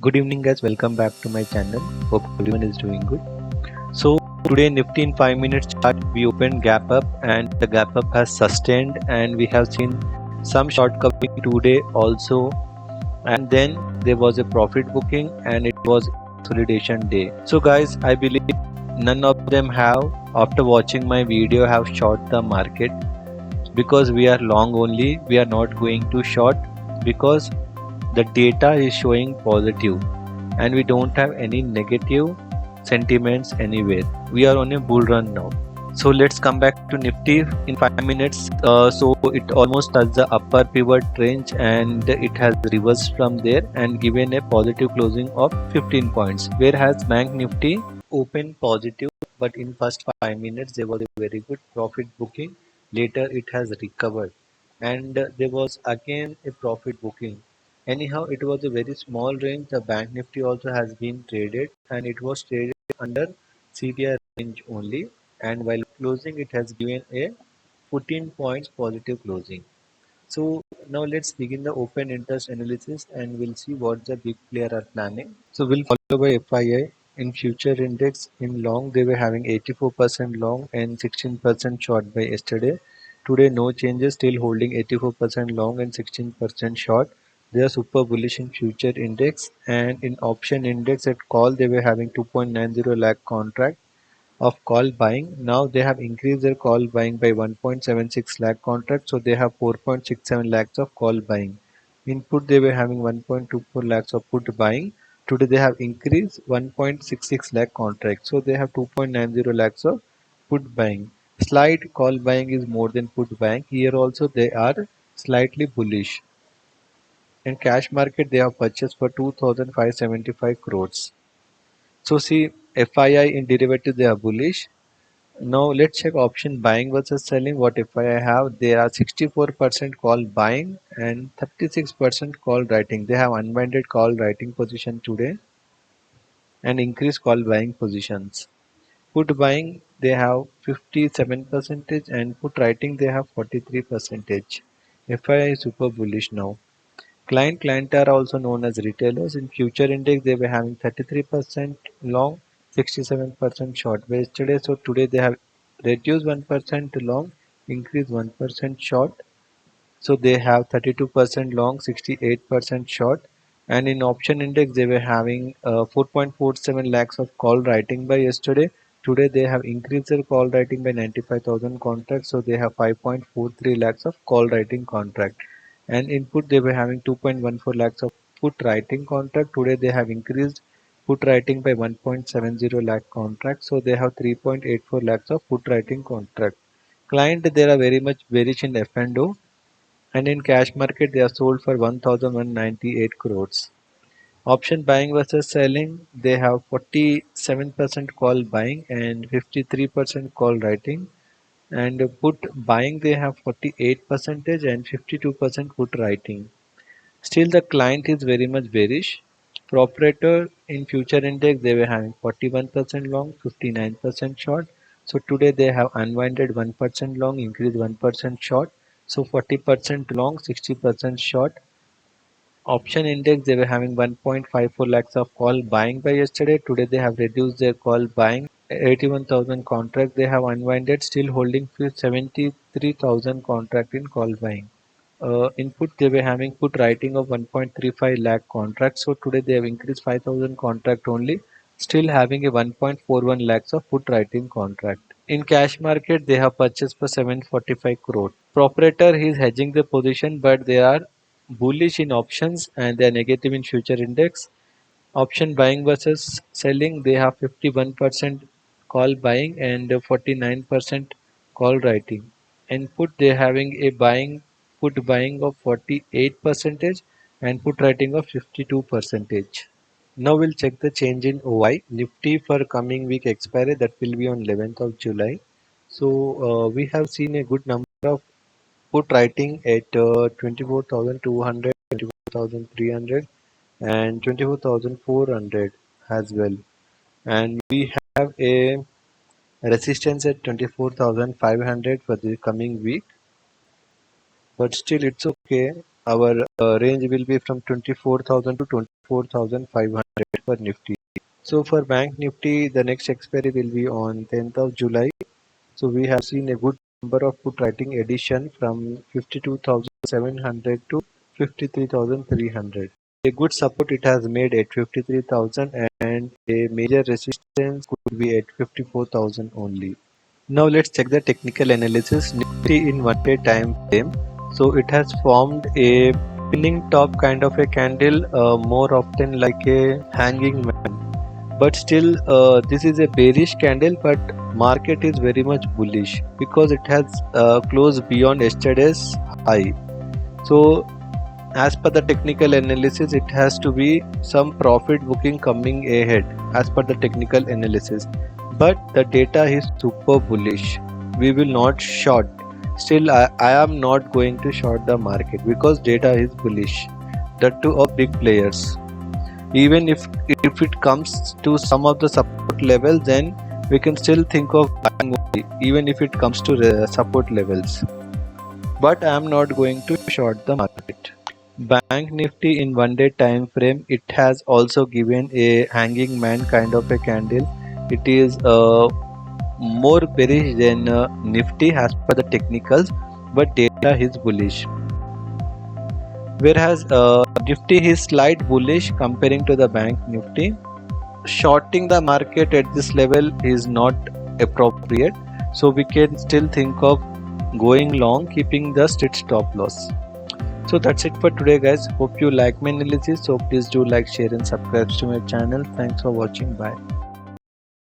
Good evening guys, welcome back to my channel. Hope everyone is doing good. So today Nifty in 5 minutes chart we opened gap up and the gap up has sustained and we have seen some short covering today also, and then there was a profit booking and it was consolidation day. So guys, I believe none of them have, after watching my video, have short the market because we are long only. We are not going to short because the data is showing positive and we don't have any negative sentiments anywhere. We are on a bull run now. So let's come back to Nifty in 5 minutes. So it almost touched the upper pivot range and it has reversed from there and given a positive closing of 15 points. Whereas Bank Nifty opened positive, but in first 5 minutes there was a very good profit booking. Later it has recovered and there was again a profit booking. Anyhow, it was a very small range. The Bank Nifty also has been traded and it was traded under CDR range only, and while closing it has given a 14 points positive closing. So now let's begin the open interest analysis and we'll see what the big player are planning. So we'll follow by FII. In future index in long they were having 84% long and 16% short by yesterday. Today no changes, still holding 84% long and 16% short. They are super bullish in future index, and in option index at call they were having 2.90 lakh contract of call buying. Now they have increased their call buying by 1.76 lakh contracts, so they have 4.67 lakhs of call buying. Input they were having 1.24 lakhs of put buying. Today they have increased 1.66 lakh contracts, so they have 2.90 lakhs of put buying. Slight call buying is more than put buying. Here also they are slightly bullish. In cash market they have purchased for 2,575 crores. So see, FII in derivative they are bullish. Now let's check option buying versus selling. What if I have? There are 64% call buying and 36% call writing. They have unwinded call writing position today and increased call buying positions. Put buying they have 57 percentage and put writing they have 43 percentage. FII is super bullish now. Client are also known as retailers. In future index they were having 33% long, 67% short by yesterday. So today they have reduced 1% long, increased 1% short. So they have 32% long, 68% short. And in option index they were having 4.47 lakhs of call writing by yesterday. Today they have increased their call writing by 95,000 contracts. So they have 5.43 lakhs of call writing contract. And input they were having 2.14 lakhs of put writing contract. Today they have increased put writing by 1.70 lakh contract. So they have 3.84 lakhs of put writing contract. Client they are very much bearish in F&O, and in cash market they are sold for 1,198 crores. Option buying versus selling, they have 47% call buying and 53% call writing, and put buying they have 48% and 52% put writing. Still the client is very much bearish. Proprietor in future index they were having 41% long, 59% short. So today they have unwinded 1% long, increased 1% short. So 40% long, 60% short. Option index they were having 1.54 lakhs of call buying by yesterday. Today they have reduced their call buying. 81,000 contract they have unwinded, still holding 73,000 contract in call buying. Input they were having put writing of 1.35 lakh contracts, so today they have increased 5,000 contract only, still having a 1.41 lakhs of put writing contract. In cash market they have purchased for 745 crore. Proprietor he is hedging the position, but they are bullish in options and they are negative in future index. Option buying versus selling, they have 51% call buying and 49% call writing. And put they having a buying put buying of 48 percentage and put writing of 52 percentage. Now we'll check the change in OI. Nifty for coming week expiry, that will be on 11th of July. So we have seen a good number of put writing at 24,200, 24,300 and 24,400 as well. And we have a resistance at 24,500 for the coming week, but still it's okay. Our range will be from 24,000 to 25,000. 54,500 for Nifty. So for Bank Nifty, the next expiry will be on 10th of July. So we have seen a good number of put writing addition from 52,700 to 53,300. A good support it has made at 53,000 and a major resistance could be at 54,000 only. Now let's check the technical analysis. Nifty in 1 day time frame. So it has formed a pinning top kind of a candle, more often like a hanging man. But still, this is a bearish candle, but market is very much bullish because it has closed beyond yesterday's high. So as per the technical analysis, it has to be some profit booking coming ahead as per the technical analysis, but the data is super bullish. We will not short. Still, I am not going to short the market because data is bullish. That too of big players. Even if it comes to some of the support levels, then we can still think of buying only, even if it comes to the support levels. But I am not going to short the market. Bank Nifty in 1 day time frame, it has also given a hanging man kind of a candle. It is more bearish than Nifty as per the technicals, but data is bullish. Whereas Nifty is slight bullish comparing to the Bank Nifty. Shorting the market at this level is not appropriate, so we can still think of going long, keeping the strict stop loss. So that's it for today, guys. Hope you like my analysis. So please do like, share and subscribe to my channel. Thanks for watching. Bye.